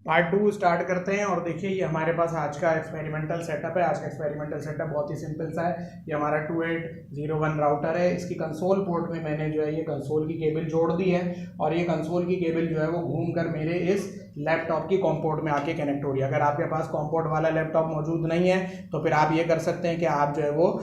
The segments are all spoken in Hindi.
पार्ट 2 स्टार्ट करते हैं। और देखिए ये हमारे पास आज का एक्सपेरिमेंटल सेटअप है। आज का एक्सपेरिमेंटल सेटअप बहुत ही सिंपल सा है। ये हमारा 2801 राउटर है। इसकी कंसोल पोर्ट में मैंने जो है ये कंसोल की केबल जोड़ दी है और ये कंसोल की केबल जो है वो घूम कर मेरे इस लैपटॉप की कॉम पोर्ट में आके कनेक्ट हो रही है। अगर आपके पास कॉम पोर्ट वाला लैपटॉप मौजूद नहीं है तो फिर आप ये कर सकते हैं कि आप जो है वो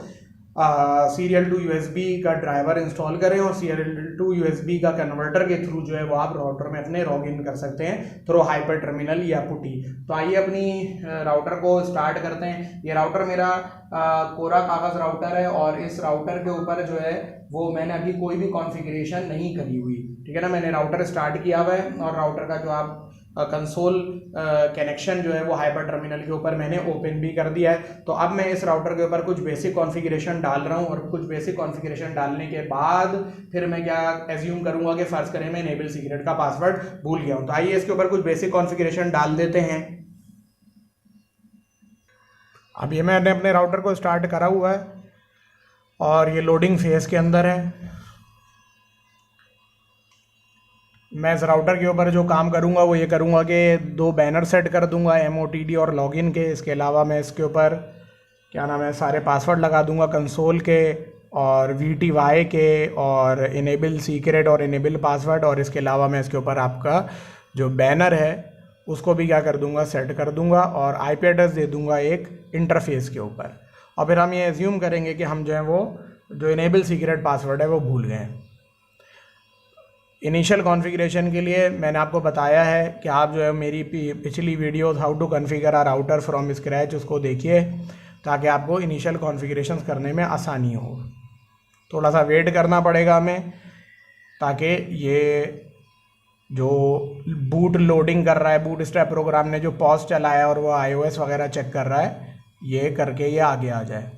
सीरियल टू यूएसबी का ड्राइवर इंस्टॉल करें और सीरियल टू यूएसबी का कन्वर्टर के थ्रू जो है वो आप राउटर में अपने लॉग इन कर सकते हैं थ्रू हाइपर टर्मिनल या पुटी। तो आइए अपनी राउटर को स्टार्ट करते हैं। ये राउटर मेरा कोरा कागज राउटर है और इस राउटर के ऊपर जो है वो मैंने अभी कोई भी कॉन्फ़िगरेशन नहीं करी हुई, ठीक है ना। मैंने राउटर स्टार्ट किया हुआ है और राउटर का जो आप कंसोल कनेक्शन जो है वो हाइपर टर्मिनल के ऊपर मैंने ओपन भी कर दिया है। तो अब मैं इस राउटर के ऊपर कुछ बेसिक कॉन्फ़िगरेशन डाल रहा हूँ और कुछ बेसिक कॉन्फ़िगरेशन डालने के बाद फिर मैं क्या एज्यूम करूँगा कि फर्ज करें मैं इनेबल सीक्रेट का पासवर्ड भूल गया हूँ। तो आइए इसके ऊपर कुछ बेसिक कॉन्फ़िगरेशन डाल देते हैं। अब ये मैंने अपने राउटर को स्टार्ट करा हुआ है और ये लोडिंग फेज के अंदर है। मैं इस राउटर के ऊपर जो काम करूंगा वो ये करूंगा कि 2 बैनर सेट कर दूंगा MOTD और लॉगिन के। इसके अलावा मैं इसके ऊपर क्या नाम है सारे पासवर्ड लगा दूंगा कंसोल के और VTY के और इनेबल सीक्रेट और इनेबल पासवर्ड। और इसके अलावा मैं इसके ऊपर आपका जो बैनर है उसको भी क्या कर दूंगा सेट कर दूंगा और IP एड्रेस दे दूंगा एक इंटरफेस के ऊपर। और फिर हम ये एज्यूम करेंगे कि हम जो है वो जो इनेबल सीक्रेट पासवर्ड है वो भूल गए। इनिशियल कॉन्फ़िगरेशन के लिए मैंने आपको बताया है कि आप जो है मेरी पिछली videos how to configure a router from scratch उसको देखिए ताकि आपको इनिशियल कॉन्फ़िगरेशन करने में आसानी हो। थोड़ा सा वेट करना पड़ेगा हमें ताकि ये जो बूट लोडिंग कर रहा है, बूट स्ट्रैप प्रोग्राम ने जो पॉज चलाया है और वो iOS वगैरह चेक कर रहा है, ये करके ये आगे आ जाए।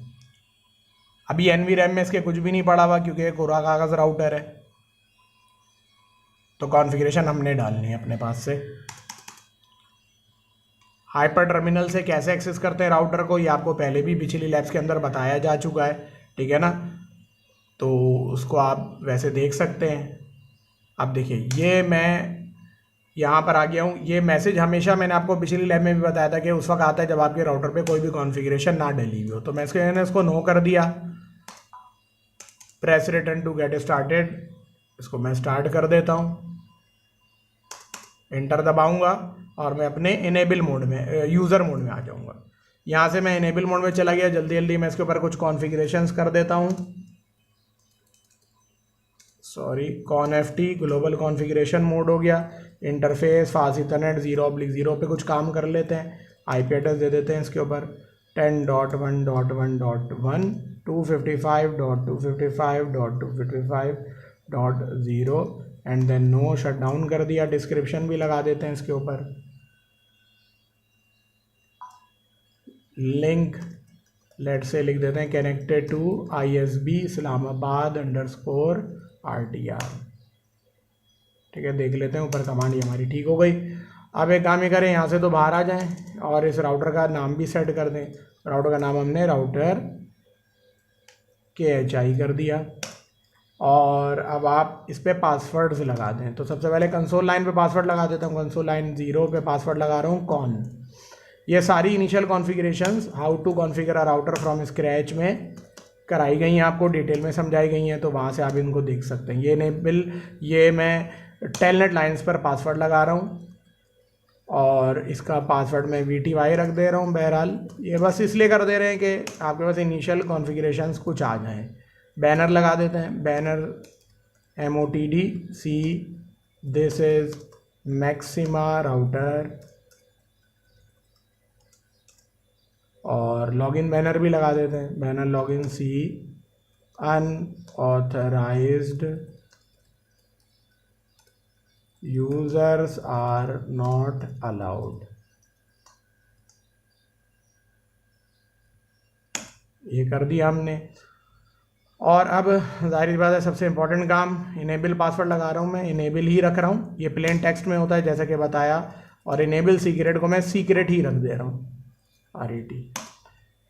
अभी NVRAM में इसके कुछ भी नहीं पड़ा हुआ क्योंकि ये कोरा कागज़ राउटर है। तो कॉन्फ़िगरेशन हमने डालनी है अपने पास से। हाइपर टर्मिनल से कैसे एक्सेस करते हैं राउटर को ये आपको पहले भी पिछली लैब्स के अंदर बताया जा चुका है, ठीक है ना। तो उसको आप वैसे देख सकते हैं। अब देखिए ये मैं यहाँ पर आ गया हूँ। ये मैसेज हमेशा मैंने आपको पिछली लैब में भी बताया था कि उस वक्त आता है जब आपके राउटर पे कोई भी कॉन्फ़िगरेशन ना डली हुई हो। तो मैंने इसको नो कर दिया। Press return to get started, इसको मैं स्टार्ट कर देता हूँ। एंटर दबाऊंगा और मैं अपने इनेबल मोड में यूज़र मोड में आ जाऊंगा। यहाँ से मैं इनेबल मोड में चला गया। जल्दी जल्दी मैं इसके ऊपर कुछ कॉन्फ़िगरेशंस कर देता हूँ। Sorry, CONFT global configuration mode हो गया। इंटरफेस फास्ट इथरनेट 0/0 पे कुछ काम कर लेते हैं। IP एड्रेस दे देते हैं इसके ऊपर 10.1.1.1 255.255.255.0 and then no shut down कर दिया। डिस्क्रिप्शन भी लगा देते हैं इसके ऊपर। लिंक लेट से लिख देते हैं connected to ISB Islamabad _RTR, ठीक है। देख लेते हैं ऊपर कमांड ही हमारी ठीक हो गई। अब एक काम ही करें, यहाँ से तो बाहर आ जाएं और इस राउटर का नाम भी सेट कर दें। राउटर का नाम हमने राउटर KHI कर दिया और अब आप इस पर पासवर्ड्स लगा दें। तो सबसे पहले कंसोल लाइन पे पासवर्ड लगा देता हूँ। कंसोल लाइन 0 पे पासवर्ड लगा रहा हूँ कॉन। ये सारी initial configurations how to configure a router from scratch में कराई गई हैं, आपको डिटेल में समझाई गई हैं। तो वहाँ से आप इनको देख सकते हैं। ये मैं टेलनेट लाइन्स पर पासवर्ड लगा रहा हूँ और इसका पासवर्ड मैं VTY रख दे रहा हूँ। बहरहाल ये बस इसलिए कर दे रहे हैं कि आपके पास इनिशियल कॉन्फ़िगरेशंस कुछ आ जाएँ। बैनर लगा देते हैं। Banner MOTD C this is Maxima router और लॉगिन बैनर भी लगा देते हैं। Banner login C unauthorised users are not allowed. ये कर दिया हमने। और अब जाहिर बात है सबसे इम्पोर्टेंट काम इनेबल पासवर्ड लगा रहा हूँ मैं। इनेबल ही रख रहा हूँ। ये प्लेन टेक्स्ट में होता है जैसा कि बताया। और इनेबल सीक्रेट को मैं सीक्रेट ही रख दे रहा हूँ RET।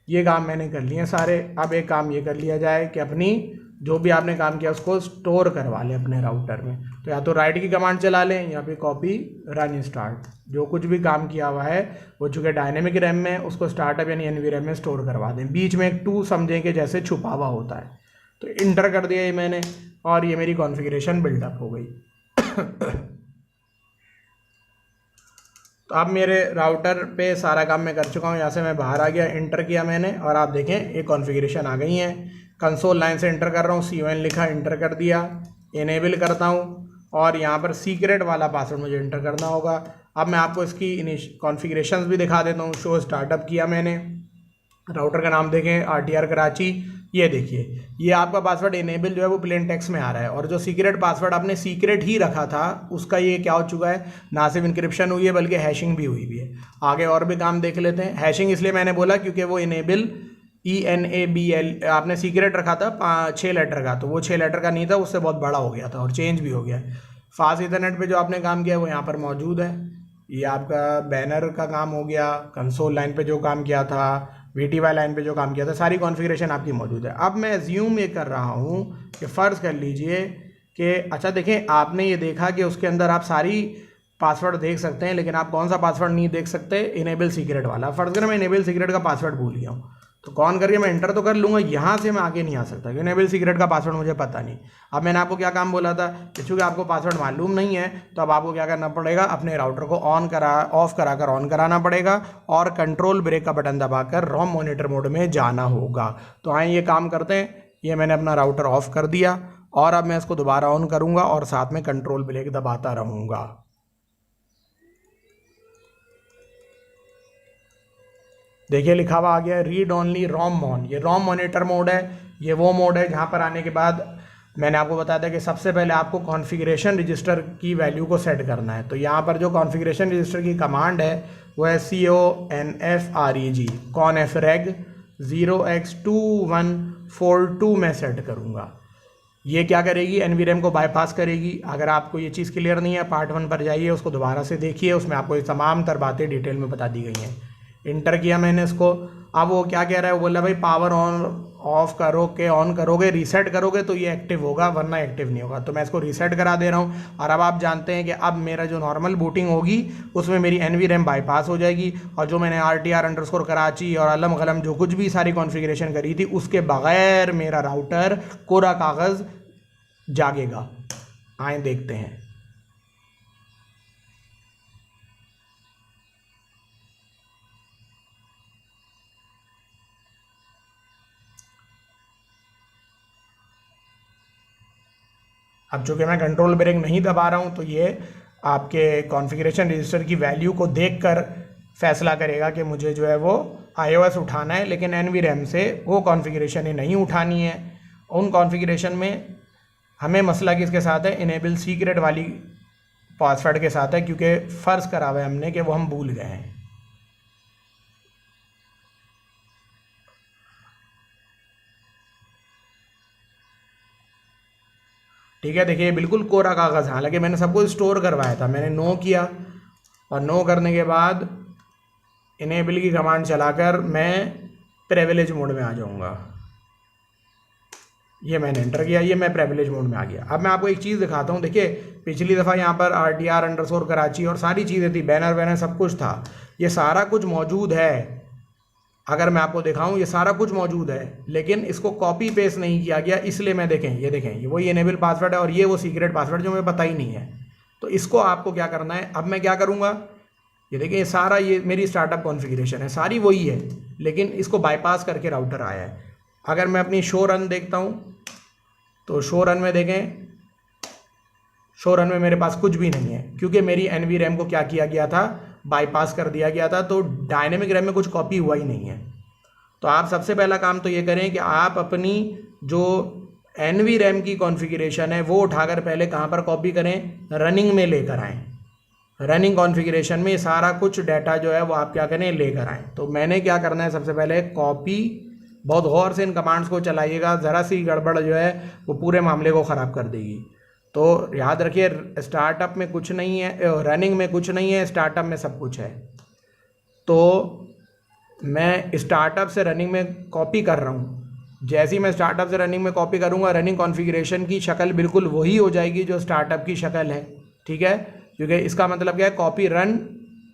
ये काम मैंने कर लिए सारे। अब एक काम ये कर लिया जाए कि अपनी जो भी आपने काम किया उसको स्टोर करवा लें अपने राउटर में। तो या तो राइट की कमांड चला लें या फिर कॉपी रन स्टार्ट, जो कुछ भी काम किया हुआ है वो चूँकि डायनेमिक रैम में उसको स्टार्टअप यानी एनवी रैम में स्टोर करवा दें। बीच में एक 2 समझें कि जैसे छुपा हुआ होता है। तो इंटर कर दिया ये मैंने और ये मेरी कॉन्फ़िगरेशन बिल्डअप हो गई। तो अब मेरे राउटर पे सारा काम मैं कर चुका हूँ। यहाँ से मैं बाहर आ गया, इंटर किया मैंने और आप देखें ये कॉन्फ़िगरेशन आ गई है। कंसोल लाइन से इंटर कर रहा हूँ, CON लिखा, इंटर कर दिया, इनेबल करता हूँ और यहाँ पर सीक्रेट वाला पासवर्ड मुझे इंटर करना होगा। अब मैं आपको इसकी कॉन्फ़िगरेशंस भी दिखा देता हूँ। शो स्टार्टअप किया मैंने, राउटर का नाम देखें RTR कराची, ये देखिए ये आपका पासवर्ड इनेबल जो है वो प्लेन टेक्स्ट में आ रहा है और जो सीक्रेट पासवर्ड आपने सीक्रेट ही रखा था उसका ये क्या हो चुका है, ना सिर्फ इंक्रिप्शन हुई है बल्कि हैशिंग भी हुई भी है। आगे और भी काम देख लेते हैं। हैशिंग इसलिए मैंने बोला क्योंकि वो इनेबल ENABL आपने सीक्रेट रखा था 6 लेटर का, तो वो 6 लेटर का नहीं था, उससे बहुत बड़ा हो गया था और चेंज भी हो गया। फास्ट इथरनेट पे जो आपने काम किया वो यहाँ पर मौजूद है। ये आपका बैनर का काम हो गया, कंसोल लाइन पे जो काम किया था, VTY लाइन पे जो काम किया था, सारी कॉन्फ़िगरेशन आपकी मौजूद है। अब मैं एज्यूम ये कर रहा हूँ कि फ़र्ज़ कर लीजिए कि अच्छा देखें, आपने ये देखा कि उसके अंदर आप सारी पासवर्ड देख सकते हैं, लेकिन आप कौन सा पासवर्ड नहीं देख सकते, इनेबल सीक्रेट वाला। फ़र्ज़ करें मैं इनेबल सीक्रेट का पासवर्ड भूल गया हूँ, तो कौन करके मैं इंटर तो कर लूँगा, यहाँ से मैं आगे नहीं आ सकता क्योंकि इनेबल सीक्रेट का पासवर्ड मुझे पता नहीं। अब मैंने आपको क्या काम बोला था कि चूँकि आपको पासवर्ड मालूम नहीं है तो अब आपको क्या करना पड़ेगा, अपने राउटर को ऑफ कराकर ऑन कराना पड़ेगा और कंट्रोल ब्रेक का बटन दबाकर रोम मॉनिटर मोड में जाना होगा। तो आइए ये काम करते हैं। ये मैंने अपना राउटर ऑफ कर दिया और अब मैं इसको दोबारा ऑन करूँगा और साथ में कंट्रोल ब्रेक दबाता रहूँगा। देखिए लिखा हुआ आ गया रीड ओनली रोम मोन। ये रोम मॉनिटर मोड है, ये वो मोड है जहाँ पर आने के बाद मैंने आपको बताया था कि सबसे पहले आपको कॉन्फ़िगरेशन रजिस्टर की वैल्यू को सेट करना है। तो यहाँ पर जो कॉन्फ़िगरेशन रजिस्टर की कमांड है वो है CONFREG CONFREG 0x2142 में सेट करूँगा। ये क्या करेगी, NVRAM को बाईपास करेगी। अगर आपको ये चीज़ क्लियर नहीं है, पार्ट 1 पर जाइए, उसको दोबारा से देखिए, उसमें आपको ये तमाम तर बातें डिटेल में बता दी गई हैं। इंटर किया मैंने इसको। अब वो क्या कह रहा है, वो बोला भाई पावर ऑन ऑफ करोगे, ऑन करोगे, रीसेट करोगे तो ये एक्टिव होगा वरना एक्टिव नहीं होगा। तो मैं इसको रीसेट करा दे रहा हूँ और अब आप जानते हैं कि अब मेरा जो नॉर्मल बूटिंग होगी उसमें मेरी NVRAM बाईपास हो जाएगी और जो मैंने RTR_ कराची और अलम गलम जो कुछ भी सारी कॉन्फ़िगरेशन करी थी उसके बगैर मेरा राउटर कोरा कागज़ जागेगा। आए देखते हैं। अब चूँकि मैं कंट्रोल ब्रेक नहीं दबा रहा हूँ तो ये आपके कॉन्फ़िगरेशन रजिस्टर की वैल्यू को देखकर फैसला करेगा कि मुझे जो है वो iOS उठाना है, लेकिन NVRAM से वो कॉन्फ़िगरेशन ही नहीं उठानी है। उन कॉन्फ़िगरेशन में हमें मसला किसके साथ है, इनेबल सीक्रेट वाली पासवर्ड के साथ है, क्योंकि फ़र्ज़ करा हुआ है हमने कि वो हम भूल गए हैं। ठीक है, देखिए बिल्कुल कोरा कागज़, हालांकि मैंने सब कुछ स्टोर करवाया था। मैंने नो किया और नो करने के बाद इनेबल की कमांड चलाकर मैं प्रिविलेज मोड में आ जाऊंगा। ये मैंने एंटर किया, ये मैं प्रिविलेज मोड में आ गया। अब मैं आपको एक चीज़ दिखाता हूँ। देखिए पिछली दफ़ा यहाँ पर RTR_ कराची और सारी चीज़ें थी, बैनर वैनर सब कुछ था, ये सारा कुछ मौजूद है। अगर मैं आपको दिखाऊं ये सारा कुछ मौजूद है, लेकिन इसको कॉपी पेस्ट नहीं किया गया, इसलिए मैं देखें ये ये वही इनेबल पासवर्ड है और ये वो सीक्रेट पासवर्ड जो मुझे पता ही नहीं है। तो इसको आपको क्या करना है, अब मैं क्या करूँगा, ये देखिए ये सारा ये मेरी स्टार्टअप कॉन्फ़िगरेशन है, सारी वही है, लेकिन इसको बाईपास करके राउटर आया है। अगर मैं अपनी शो रन देखता हूँ तो शो रन में देखें, शो रन में मेरे पास कुछ भी नहीं है क्योंकि मेरी NVRAM को क्या किया गया था, बाईपास कर दिया गया था। तो डायनेमिक रैम में कुछ कॉपी हुआ ही नहीं है। तो आप सबसे पहला काम तो ये करें कि आप अपनी जो NVRAM की कॉन्फ़िगरेशन है वो उठाकर पहले कहाँ पर कॉपी करें, रनिंग में लेकर आएँ। रनिंग कॉन्फ़िगरेशन में सारा कुछ डाटा जो है वो आप क्या करें, लेकर आएँ। तो मैंने क्या करना है, सबसे पहले कॉपी, बहुत गौर से इन कमांड्स को चलाइएगा, ज़रा सी गड़बड़ जो है वो पूरे मामले को ख़राब कर देगी। तो याद रखिए स्टार्टअप में कुछ नहीं है, रनिंग में कुछ नहीं है, स्टार्टअप में सब कुछ है। तो मैं स्टार्टअप से रनिंग में कॉपी कर रहा हूँ जैसे ही मैं स्टार्टअप से रनिंग में कॉपी करूँगा, रनिंग कॉन्फ़िगरेशन की शक्ल बिल्कुल वही हो जाएगी जो स्टार्टअप की शक्ल है, ठीक है। क्योंकि इसका मतलब क्या है, copy run,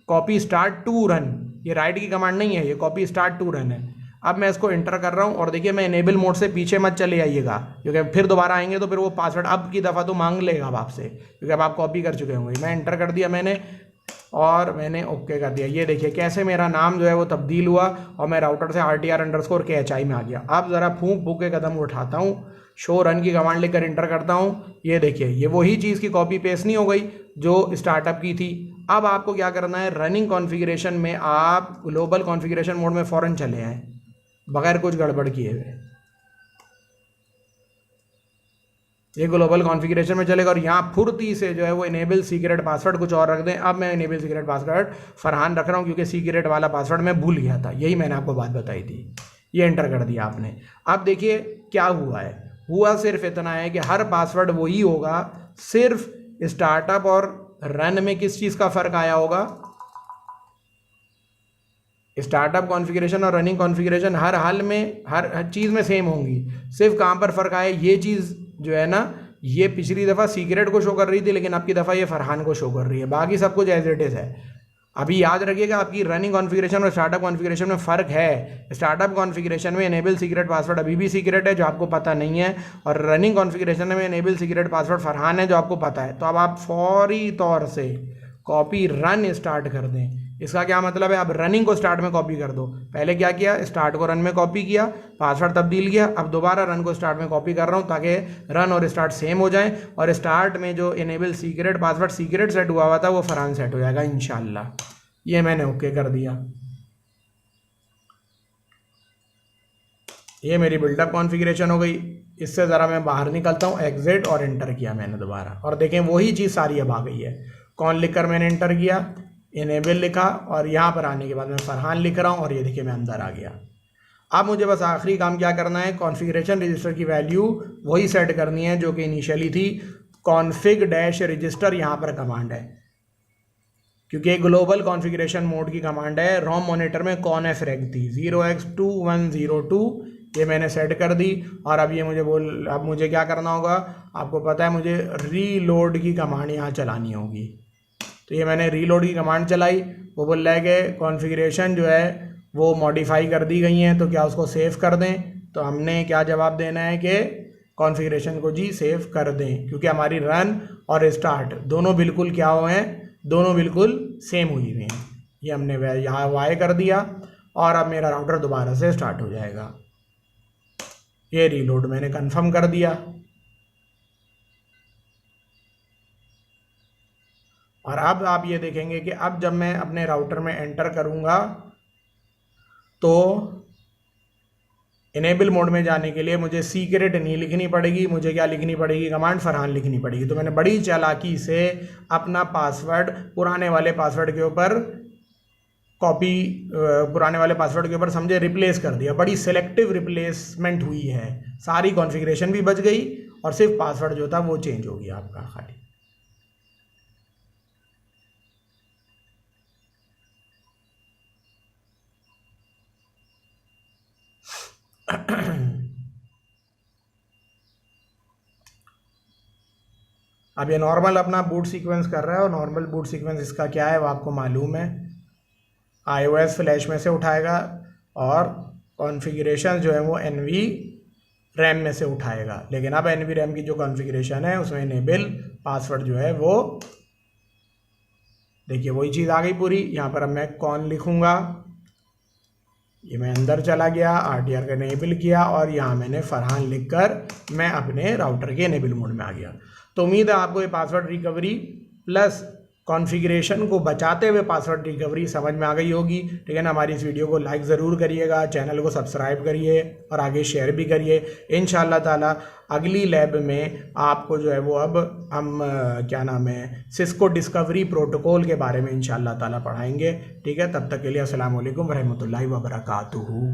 copy start to run, ये राइट की कमांड नहीं है, ये कॉपी स्टार्ट टू रन है। अब मैं इसको इंटर कर रहा हूँ और देखिए मैं इनेबल मोड से पीछे मत चले आइएगा, क्योंकि फिर दोबारा आएंगे तो फिर वो पासवर्ड अब की दफ़ा तो मांग लेगा अब आपसे, क्योंकि अब आप कॉपी कर चुके होंगे। मैं इंटर कर दिया मैंने और मैंने ओके कर दिया। ये देखिए कैसे मेरा नाम जो है वो तब्दील हुआ और मैं राउटर से RTR_KHI में आ गया। अब ज़रा फूंक फूंक के कदम उठाता हूँ, शो रन की कमांड लेकर इंटर करता हूँ। ये देखिए ये वही चीज़ की कॉपी पेस्ट नहीं हो गई जो स्टार्टअप की थी। अब आपको क्या करना है, रनिंग कॉन्फ़िगरेशन में आप ग्लोबल कॉन्फ़िगरेशन मोड में फ़ौरन चले आएँ बगैर कुछ गड़बड़ किए हुए। ये ग्लोबल कॉन्फ़िगरेशन में चलेगा और यहाँ फुर्ती से जो है वो इनेबल सीक्रेट पासवर्ड कुछ और रख दें। अब मैं इनेबल सीक्रेट पासवर्ड फरहान रख रहा हूँ क्योंकि सीक्रेट वाला पासवर्ड मैं भूल गया था, यही मैंने आपको बात बताई थी। ये एंटर कर दिया आपने। अब देखिए क्या हुआ है, हुआ सिर्फ इतना है कि हर पासवर्ड वही होगा, सिर्फ स्टार्टअप और रन में किस चीज़ का फ़र्क आया होगा, स्टार्टअप कॉन्फ़िगरेशन और रनिंग कॉन्फ़िगरेशन हर हाल में हर चीज़ में सेम होंगी। सिर्फ कहाँ पर फ़र्क आया, ये चीज़ जो है ना, ये पिछली दफ़ा सीक्रेट को शो कर रही थी लेकिन अब की दफ़ा ये फरहान को शो कर रही है, बाकी सब कुछ एज इट इज़ है। अभी याद रखिएगा आपकी रनिंग कॉन्फ़िगरेशन और स्टार्टअप कॉन्फ़िगरेशन में फ़र्क है। स्टार्टअप कॉन्फ़िगरेशन में इनेबल सीक्रेट पासवर्ड अभी भी सीक्रेट है जो आपको पता नहीं है, और रनिंग कॉन्फ़िगरेशन में इनेबल सीक्रेट पासवर्ड फरहान है जो आपको पता है। तो अब आप फौरी तौर से कॉपी रन स्टार्ट कर दें। इसका क्या मतलब है, अब रनिंग को स्टार्ट में कॉपी कर दो। पहले क्या किया, स्टार्ट को रन में कॉपी किया, पासवर्ड तब्दील किया, अब दोबारा रन को स्टार्ट में कॉपी कर रहा हूँ ताकि रन और स्टार्ट सेम हो जाए और स्टार्ट में जो enable secret password secret set हुआ था वो फरहान सेट हो जाएगा इंशाल्लाह। ये मैंने ओके कर दिया। ये मेरी बिल्डअप कॉन्फ़िगरेशन हो गई। इससे ज़रा मैं बाहर निकलता हूँ, एग्जिट, और एंटर किया मैंने दोबारा, और देखें वही चीज़ सारी अब आ गई है। कौन लिखकर मैंने एंटर किया, इनेबल लिखा, और यहाँ पर आने के बाद मैं फरहान लिख रहा हूँ और ये देखिए मैं अंदर आ गया। अब मुझे बस आखिरी काम क्या करना है, कॉन्फ़िगरेशन रजिस्टर की वैल्यू वही सेट करनी है जो कि इनिशियली थी। config-register यहाँ पर कमांड है, क्योंकि एक ग्लोबल कॉन्फ़िगरेशन मोड की कमांड है। रोम मॉनिटर में कॉनफ रख थी 0x2102, ये मैंने सेट कर दी। और अब ये अब मुझे क्या करना होगा, आपको पता है मुझे रीलोड की कमांड यहाँ चलानी होगी। तो ये मैंने रीलोड की कमांड चलाई, वो बोल रहा है कि कॉन्फ़िगरेशन जो है वो मॉडिफाई कर दी गई हैं तो क्या उसको सेव कर दें। तो हमने क्या जवाब देना है कि कॉन्फ़िगरेशन को जी सेव कर दें, क्योंकि हमारी रन और स्टार्ट दोनों बिल्कुल क्या हुए हैं, दोनों बिल्कुल सेम हुई हुई हैं। ये हमने यहाँ वाई कर दिया और अब मेरा राउटर दोबारा से स्टार्ट हो जाएगा। ये रीलोड मैंने कंफर्म कर दिया और अब आप ये देखेंगे कि अब जब मैं अपने राउटर में एंटर करूँगा तो इनेबल मोड में जाने के लिए मुझे सीक्रेट नहीं लिखनी पड़ेगी, मुझे क्या लिखनी पड़ेगी, कमांड फरहान लिखनी पड़ेगी। तो मैंने बड़ी चालाकी से अपना पासवर्ड पुराने वाले पासवर्ड के ऊपर पुराने वाले पासवर्ड के ऊपर समझे रिप्लेस कर दिया। बड़ी सिलेक्टिव रिप्लेसमेंट हुई है, सारी कॉन्फ़िगरेशन भी बच गई और सिर्फ पासवर्ड जो था वो चेंज हो गया आपका खाली। अब ये नॉर्मल अपना बूट सीक्वेंस कर रहा है और नॉर्मल बूट सीक्वेंस इसका क्या है वो आपको मालूम है, iOS फ्लैश में से उठाएगा और कॉन्फ़िगरेशन जो है वो NV रैम में से उठाएगा। लेकिन अब NV रैम की जो कॉन्फ़िगरेशन है उसमें इनेबल पासवर्ड जो है वो देखिए वही चीज़ आ गई पूरी। यहाँ पर अब मैं कौन लिखूँगा, ये मैं अंदर चला गया, RTR का इनेबल किया और यहाँ मैंने फरहान लिखकर मैं अपने राउटर के इनेबल मोड में आ गया। तो उम्मीद है आपको ये पासवर्ड रिकवरी प्लस कॉन्फ़िगरेशन को बचाते हुए पासवर्ड रिकवरी समझ में आ गई होगी। ठीक है ना। हमारी इस वीडियो को लाइक ज़रूर करिएगा, चैनल को सब्सक्राइब करिए और आगे शेयर भी करिए। इंशाअल्लाह ताला अगली लैब में आपको जो है वो अब हम क्या नाम है सिस्को डिस्कवरी प्रोटोकॉल के बारे में इंशाअल्लाह ताला पढ़ाएंगे। ठीक है, तब तक के लिए अस्सलाम वालेकुम रहमतुल्लाहि व बरकातुहू।